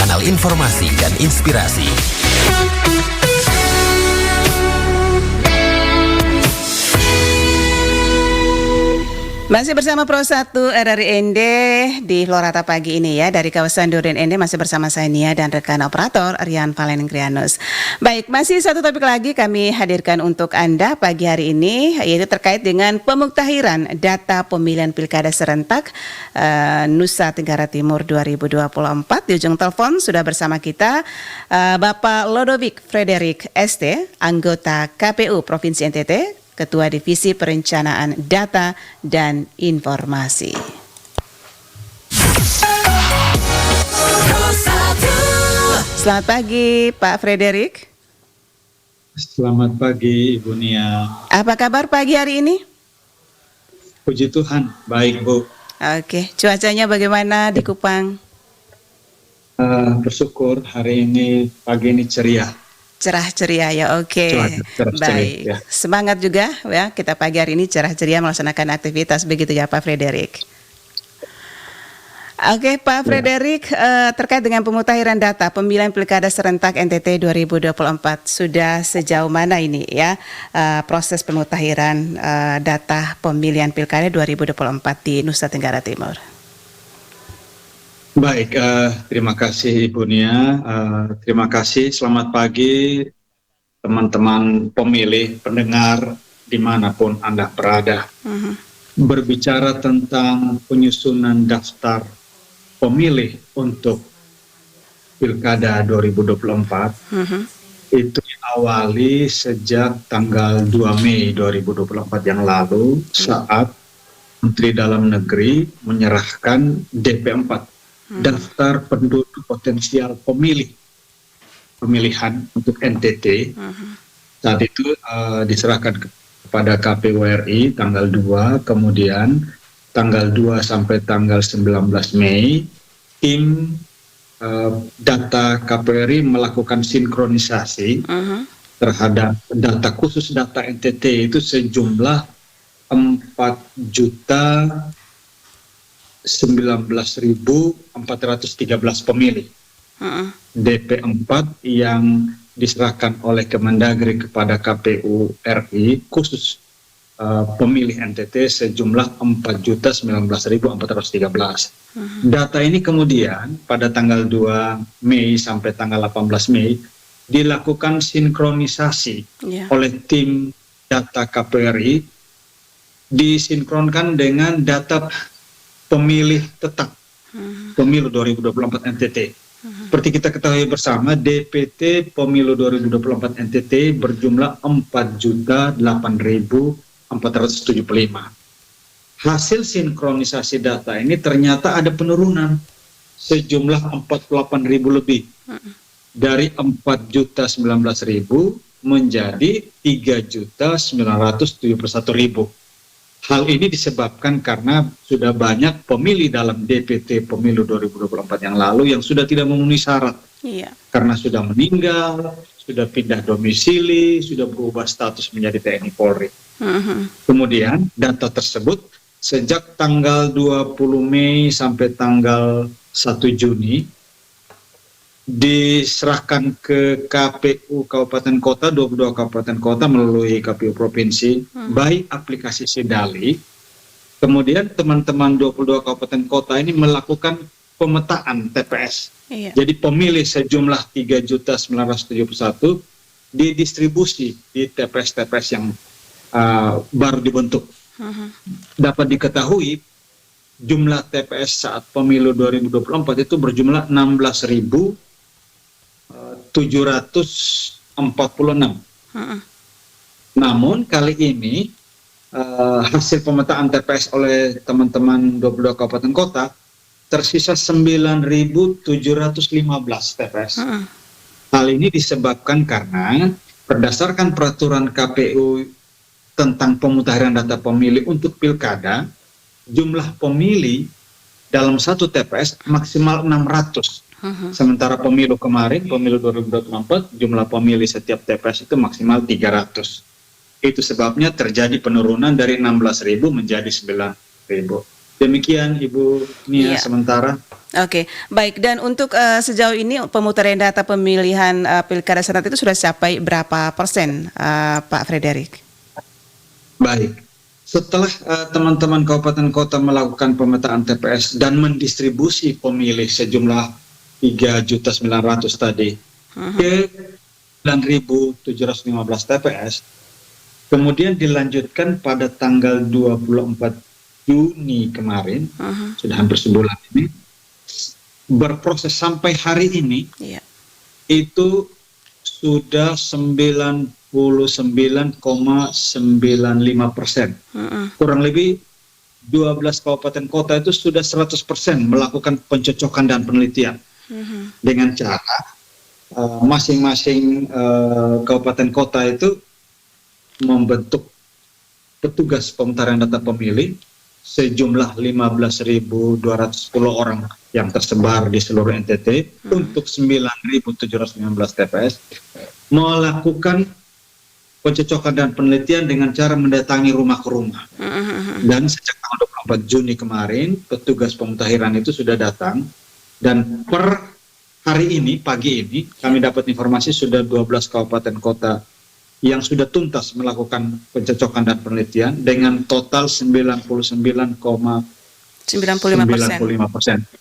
kanal informasi dan inspirasi. Masih bersama Pro 1 RRI ND di Florata pagi ini ya, dari kawasan Duren ND masih bersama saya Nia dan rekan operator Rian Valengrianus. Baik, masih satu topik lagi kami hadirkan untuk Anda pagi hari ini, yaitu terkait dengan pemuktahiran data pemilihan pilkada serentak Nusa Tenggara Timur 2024. Di ujung telepon sudah bersama kita Bapak Lodovik Frederick ST, anggota KPU Provinsi NTT, Ketua Divisi Perencanaan Data dan Informasi. Selamat pagi Pak Frederick. Selamat pagi Ibu Nia. Apa kabar pagi hari ini? Puji Tuhan, baik Bu. Oke, cuacanya bagaimana di Kupang? Bersyukur hari ini, pagi ini ceria. Cerah ceria ya, oke. Baik, ya. Semangat juga ya, kita pagi hari ini cerah ceria melaksanakan aktivitas, begitu ya Pak Frederick. Oke Pak Frederick, terkait dengan pemutahiran data pemilihan pilkada serentak NTT 2024, sudah sejauh mana ini ya proses pemutahiran data pemilihan pilkada 2024 di Nusa Tenggara Timur? Baik, terima kasih Ibu Nia, terima kasih, selamat pagi teman-teman pemilih, pendengar dimanapun Anda berada. Berbicara tentang penyusunan daftar pemilih untuk Pilkada 2024, itu diawali sejak tanggal 2 Mei 2024 yang lalu, saat Menteri Dalam Negeri menyerahkan DP4, daftar penduduk potensial pemilihan untuk NTT. Saat itu diserahkan kepada KPU RI tanggal 2, kemudian tanggal 2 sampai tanggal 19 Mei tim data KPU RI melakukan sinkronisasi terhadap data khusus data NTT itu sejumlah 4.019.413 pemilih. DP4 yang diserahkan oleh Kemendagri kepada KPU RI khusus pemilih NTT sejumlah 4.019.413. Data ini kemudian pada tanggal 2 Mei sampai tanggal 18 Mei dilakukan sinkronisasi oleh tim data KPU RI, disinkronkan dengan data pemilih tetap pemilu 2024 NTT. Seperti kita ketahui bersama, DPT pemilu 2024 NTT berjumlah 4.008.475. Hasil sinkronisasi data ini ternyata ada penurunan sejumlah 48.000 lebih. Dari 4.019.000 menjadi 3.971.000. Hal ini disebabkan karena sudah banyak pemilih dalam DPT pemilu 2024 yang lalu yang sudah tidak memenuhi syarat. Karena sudah meninggal, sudah pindah domisili, sudah berubah status menjadi TNI Polri. Kemudian data tersebut sejak tanggal 20 Mei sampai tanggal 1 Juni diserahkan ke KPU Kabupaten Kota, 22 Kabupaten Kota melalui KPU Provinsi, baik aplikasi Sidali, kemudian teman-teman 22 Kabupaten Kota ini melakukan pemetaan TPS. Jadi pemilih sejumlah 3.971 didistribusi di TPS-TPS yang baru dibentuk. Dapat diketahui jumlah TPS saat pemilu 2024 itu berjumlah 16.746. Namun kali ini hasil pemetaan TPS oleh teman-teman 22 kabupaten kota tersisa 9.715 TPS. Hal ini disebabkan karena berdasarkan peraturan KPU tentang pemutahiran data pemilih untuk pilkada, jumlah pemilih dalam satu TPS maksimal 600. Sementara pemilu kemarin, pemilu 2024, jumlah pemilih setiap TPS itu maksimal 300. Itu sebabnya terjadi penurunan dari 16.000 menjadi 9.000. Demikian Ibu Nia sementara. Oke, baik. Dan untuk sejauh ini pemutaran data pemilihan pilkada serentak itu sudah capai berapa persen, Pak Frederick? Baik. Setelah teman-teman kabupaten kota melakukan pemetaan TPS dan mendistribusi pemilih sejumlah 3.900.000 tadi ke 9.715 TPS, kemudian dilanjutkan pada tanggal 24 Juni kemarin, sudah hampir sebulan ini, berproses sampai hari ini, itu sudah 99,95%. Kurang lebih 12 kabupaten kota itu sudah 100% melakukan pencocokan dan penelitian dengan cara masing-masing kabupaten kota itu membentuk petugas pemutaran data pemilih sejumlah 15.210 orang yang tersebar di seluruh NTT untuk 9.719 TPS melakukan pencocokan dan penelitian dengan cara mendatangi rumah ke rumah. Dan sejak tanggal 24 Juni kemarin, petugas pemutakhiran itu sudah datang, dan per hari ini, pagi ini, kami dapat informasi sudah 12 kabupaten kota yang sudah tuntas melakukan pencocokan dan penelitian dengan total 99,95%.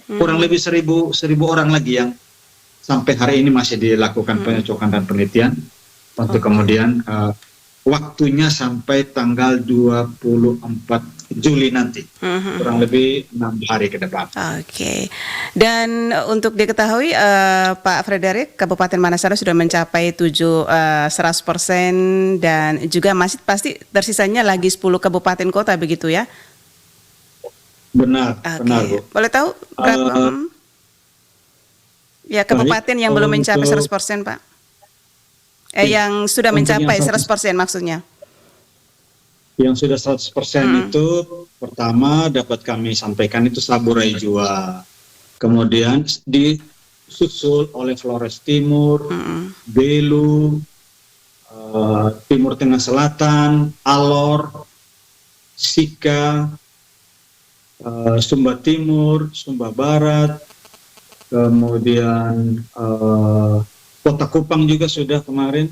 Kurang lebih 1.000 orang lagi yang sampai hari ini masih dilakukan pencocokan dan penelitian. Untuk kemudian waktunya sampai tanggal 24 Juli nanti, kurang lebih 6 hari ke depan. Oke. Dan untuk diketahui Pak Frederick, Kabupaten Manasara sudah mencapai 100% dan juga masih pasti tersisanya lagi 10 kabupaten kota begitu ya? Benar, benar Bu. Boleh tahu berapa? Ya, kabupaten yang belum mencapai 100% Pak? Yang sudah mencapai 100% maksudnya? Yang sudah 100% itu pertama dapat kami sampaikan itu Saburai Jua. Kemudian disusul oleh Flores Timur, Belu, Timur Tengah Selatan, Alor, Sika, Sumba Timur, Sumba Barat, kemudian Kota Kupang juga sudah kemarin,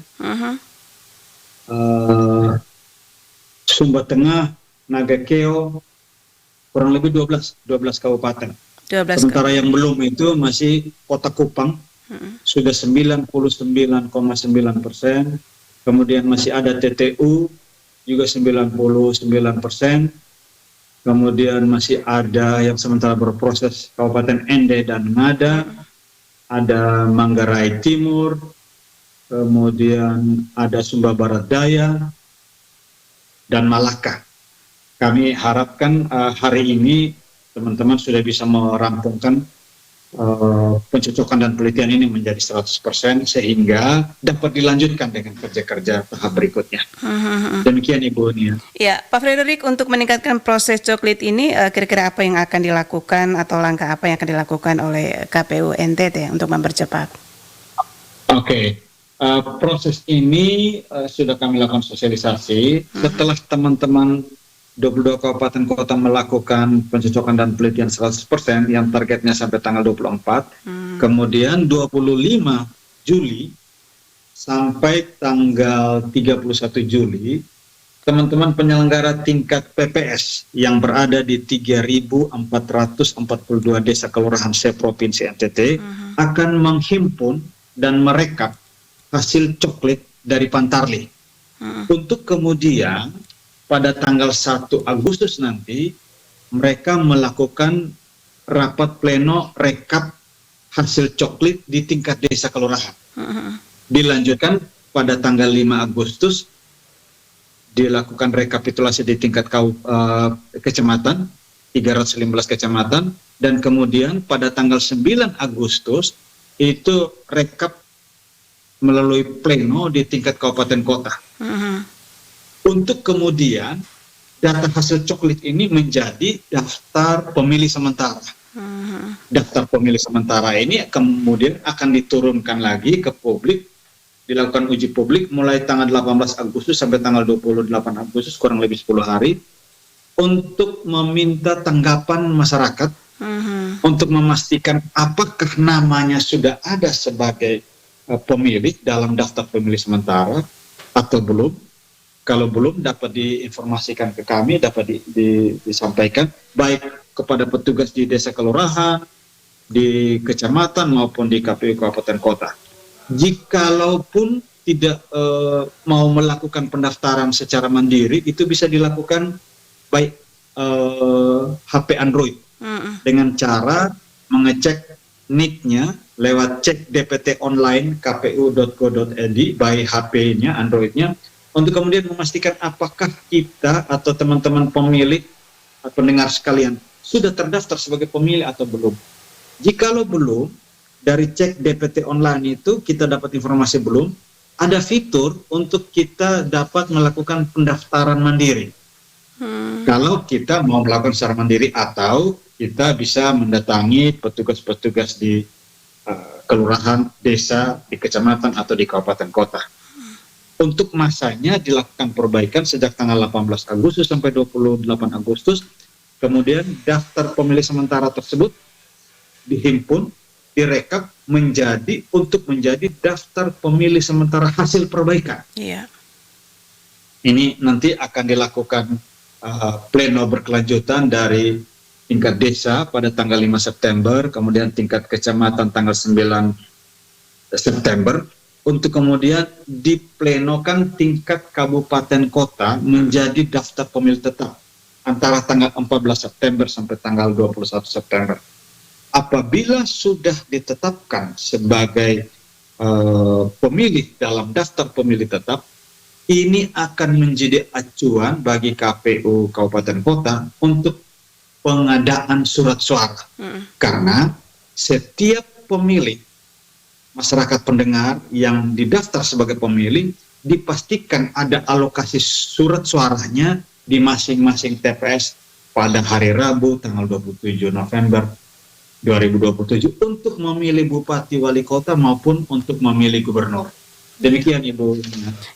Sumba Tengah, Nagakeo, kurang lebih 12 kabupaten. Sementara yang belum itu masih Kota Kupang, sudah 99,9%, kemudian masih ada TTU, juga 99%, kemudian masih ada yang sementara berproses Kabupaten Ende dan Ngada, ada Manggarai Timur, kemudian ada Sumba Barat Daya, dan Malaka. Kami harapkan hari ini teman-teman sudah bisa merampungkan pencocokan dan penelitian ini menjadi 100% sehingga dapat dilanjutkan dengan kerja-kerja tahap berikutnya. Demikian Ibu Nia. Ya, Pak Frederick, untuk meningkatkan proses coklit ini kira-kira apa yang akan dilakukan atau langkah apa yang akan dilakukan oleh KPU NTT untuk mempercepat? Oke. Proses ini sudah kami lakukan sosialisasi setelah teman-teman 22 kabupaten kota melakukan pencocokan dan penelitian 100% yang targetnya sampai tanggal 24. Kemudian 25 Juli sampai tanggal 31 Juli, teman-teman penyelenggara tingkat PPS yang berada di 3.442 desa kelurahan se-provinsi NTT akan menghimpun dan merekap hasil coklit dari Pantarlih. Untuk kemudian pada tanggal 1 Agustus nanti mereka melakukan rapat pleno rekap hasil coklit di tingkat desa kelurahan. Dilanjutkan pada tanggal 5 Agustus dilakukan rekapitulasi di tingkat kecamatan, 315 kecamatan, dan kemudian pada tanggal 9 Agustus itu rekap melalui pleno di tingkat kabupaten kota. Untuk kemudian data hasil coklit ini menjadi daftar pemilih sementara. Daftar pemilih sementara ini kemudian akan diturunkan lagi ke publik, dilakukan uji publik mulai tanggal 18 Agustus sampai tanggal 28 Agustus, kurang lebih 10 hari. untuk meminta tanggapan masyarakat untuk memastikan apakah namanya sudah ada sebagai pemilih dalam daftar pemilih sementara atau belum. Kalau belum, dapat diinformasikan ke kami, dapat disampaikan baik kepada petugas di desa kelurahan, di kecamatan maupun di KPU Kabupaten Kota. Jikalaupun tidak mau melakukan pendaftaran secara mandiri, itu bisa dilakukan baik HP Android dengan cara mengecek NIK-nya lewat cek DPT online kpu.go.id by HP-nya, Android-nya, untuk kemudian memastikan apakah kita atau teman-teman pemilih atau pendengar sekalian sudah terdaftar sebagai pemilih atau belum. Jikalau belum, dari cek DPT online itu kita dapat informasi belum, ada fitur untuk kita dapat melakukan pendaftaran mandiri. Kalau kita mau melakukan secara mandiri, atau kita bisa mendatangi petugas-petugas di kelurahan, desa, di kecamatan atau di kabupaten kota. Untuk masanya dilakukan perbaikan sejak tanggal 18 Agustus sampai 28 Agustus. Kemudian daftar pemilih sementara tersebut dihimpun, direkap untuk menjadi daftar pemilih sementara hasil perbaikan. Iya. Ini nanti akan dilakukan pleno berkelanjutan dari tingkat desa pada tanggal 5 September, kemudian tingkat kecamatan tanggal 9 September, untuk kemudian diplenokan tingkat kabupaten kota menjadi daftar pemilih tetap antara tanggal 14 September sampai tanggal 21 September. Apabila sudah ditetapkan sebagai pemilih dalam daftar pemilih tetap, ini akan menjadi acuan bagi KPU Kabupaten Kota untuk pengadaan surat suara. Karena setiap pemilih, masyarakat pendengar yang didaftar sebagai pemilih, dipastikan ada alokasi surat suaranya di masing-masing TPS pada hari Rabu tanggal 27 November 2027 untuk memilih bupati, wali kota maupun untuk memilih gubernur. Demikian Ibu.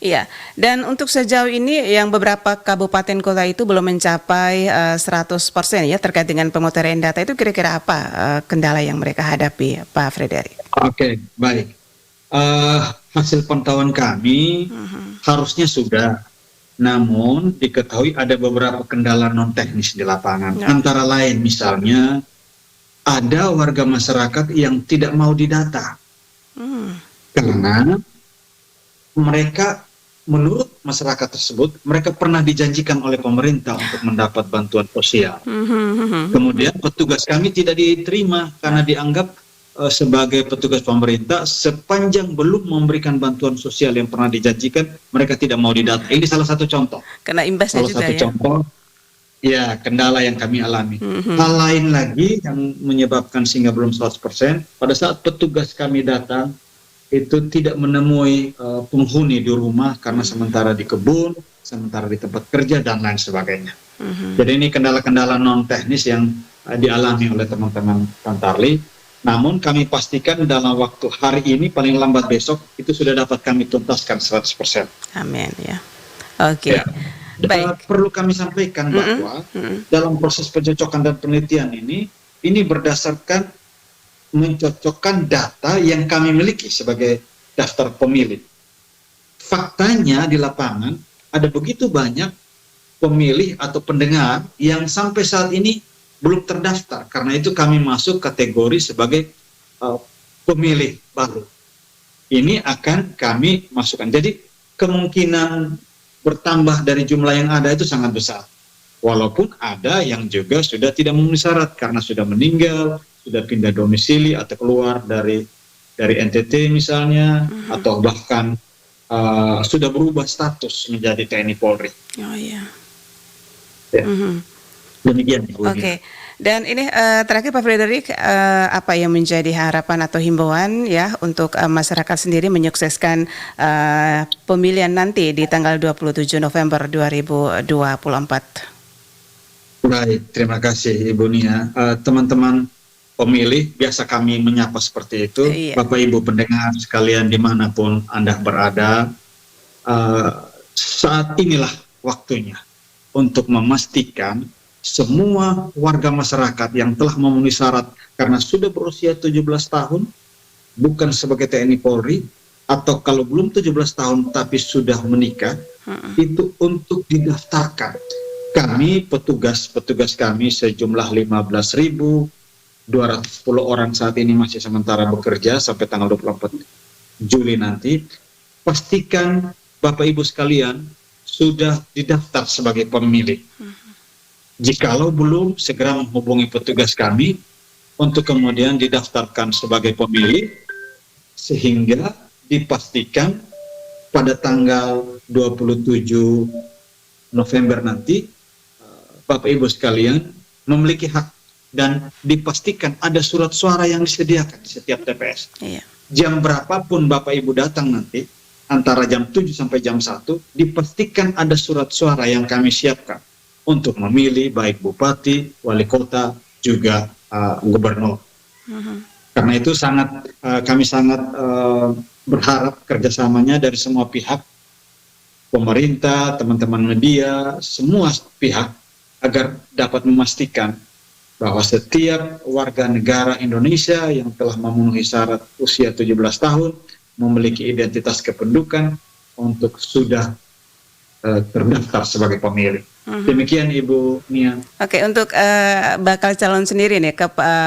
Iya, dan untuk sejauh ini yang beberapa kabupaten kota itu belum mencapai 100% ya terkait dengan pemutaran data, itu kira-kira apa kendala yang mereka hadapi, Pak Frederick? Oke, baik. Hasil pantauan kami harusnya sudah, namun diketahui ada beberapa kendala non teknis di lapangan. Antara lain misalnya ada warga masyarakat yang tidak mau didata karena mereka, menurut masyarakat tersebut, mereka pernah dijanjikan oleh pemerintah untuk mendapat bantuan sosial. Kemudian petugas kami tidak diterima karena dianggap sebagai petugas pemerintah sepanjang belum memberikan bantuan sosial yang pernah dijanjikan, mereka tidak mau didata. Ini salah satu contoh. Kena imbasnya salah juga satu ya. Contoh, ya kendala yang kami alami. Hal lain lagi yang menyebabkan sehingga belum 100%, pada saat petugas kami datang, itu tidak menemui penghuni di rumah karena sementara di kebun, sementara di tempat kerja, dan lain sebagainya. Jadi ini kendala-kendala non teknis yang dialami oleh teman-teman Pantarli. Namun kami pastikan dalam waktu hari ini, paling lambat besok, itu sudah dapat kami tuntaskan 100%. Amin ya. Oke. Ya. Baik. Perlu kami sampaikan bahwa dalam proses pencocokan dan penelitian ini berdasarkan mencocokkan data yang kami miliki sebagai daftar pemilih. Faktanya di lapangan ada begitu banyak pemilih atau pendengar yang sampai saat ini belum terdaftar. Karena itu kami masuk kategori sebagai pemilih baru. Ini akan kami masukkan. Jadi kemungkinan bertambah dari jumlah yang ada itu sangat besar. Walaupun ada yang juga sudah tidak memenuhi syarat karena sudah meninggal, sudah pindah domisili atau keluar dari NTT misalnya, atau bahkan sudah berubah status menjadi TNI Polri. Oh iya. Ya. Demikian. Oke. Dan ini terakhir Pak Frederick, apa yang menjadi harapan atau himbauan ya untuk masyarakat sendiri menyukseskan pemilihan nanti di tanggal 27 November 2024? Baik, terima kasih Ibu Nia. Teman-teman pemilih, biasa kami menyapa seperti itu. Iya. Bapak Ibu pendengar sekalian dimanapun Anda berada, saat inilah waktunya untuk memastikan semua warga masyarakat yang telah memenuhi syarat karena sudah berusia 17 tahun, bukan sebagai TNI Polri, atau kalau belum 17 tahun tapi sudah menikah, itu untuk didaftarkan. Kami, petugas kami sejumlah 15.210 orang saat ini masih sementara bekerja sampai tanggal 24 Juli nanti. Pastikan Bapak Ibu sekalian sudah didaftar sebagai pemilih. Jikalau belum, segera menghubungi petugas kami untuk kemudian didaftarkan sebagai pemilih, sehingga dipastikan pada tanggal 27 November nanti Bapak Ibu sekalian memiliki hak dan dipastikan ada surat suara yang disediakan di setiap TPS. Iya. Jam berapapun Bapak Ibu datang nanti, antara jam 7 sampai jam 1, dipastikan ada surat suara yang kami siapkan untuk memilih baik bupati, wali kota, juga gubernur. Karena itu kami sangat berharap kerjasamanya dari semua pihak, pemerintah, teman-teman media, semua pihak, agar dapat memastikan bahwa setiap warga negara Indonesia yang telah memenuhi syarat usia 17 tahun, memiliki identitas kependudukan untuk sudah terdaftar sebagai pemilih. Demikian Ibu Nia. Oke, untuk bakal calon sendiri nih,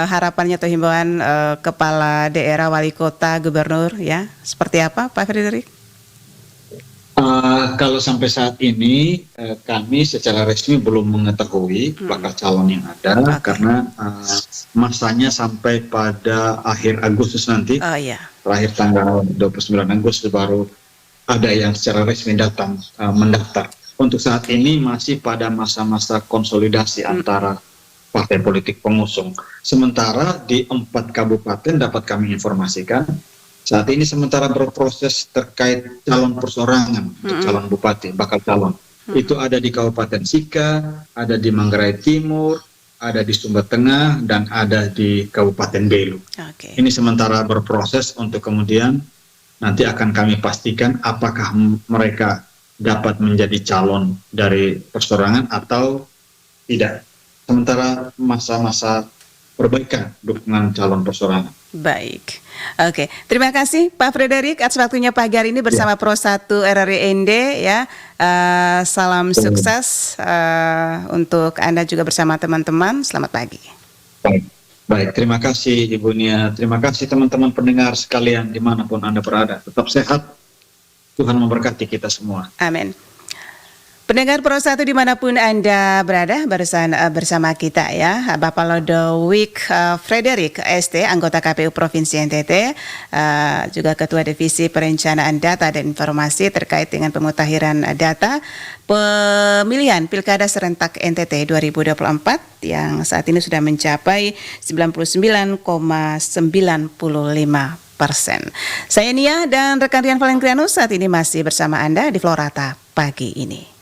harapannya atau himbauan kepala daerah, wali kota, gubernur, ya, seperti apa Pak Frederick? Kalau sampai saat ini kami secara resmi belum mengetahui bakal calon yang ada, karena masanya sampai pada akhir Agustus nanti. Terakhir tanggal 29 Agustus baru ada yang secara resmi datang mendaftar. Untuk saat ini masih pada masa-masa konsolidasi antara partai politik pengusung. Sementara di 4 kabupaten dapat kami informasikan, saat ini sementara berproses terkait calon persorangan untuk calon bupati, bakal calon. Itu ada di Kabupaten Sika, ada di Manggarai Timur, ada di Sumba Tengah, dan ada di Kabupaten Belu. Ini sementara berproses untuk kemudian nanti akan kami pastikan apakah mereka dapat menjadi calon dari persorangan atau tidak. Sementara masa-masa perbaikan dukungan calon persorangan. Baik, oke. Terima kasih Pak Frederick atas waktunya pagi hari ini bersama Pro 1 RRI ND, ya. Salam sukses untuk Anda juga bersama teman-teman. Selamat pagi. Baik, terima kasih Ibu Nia. Terima kasih teman-teman pendengar sekalian dimanapun Anda berada. Tetap sehat. Tuhan memberkati kita semua. Amin. Pendengar Pro 1 dimanapun Anda berada, bersama kita, ya, Bapak Lodowik Frederick ST, anggota KPU Provinsi NTT, juga Ketua Divisi Perencanaan Data dan Informasi terkait dengan pemutahiran data pemilihan Pilkada Serentak NTT 2024 yang saat ini sudah mencapai 99,95%. Saya Nia dan rekan Rian Valengrianus saat ini masih bersama Anda di Florata pagi ini.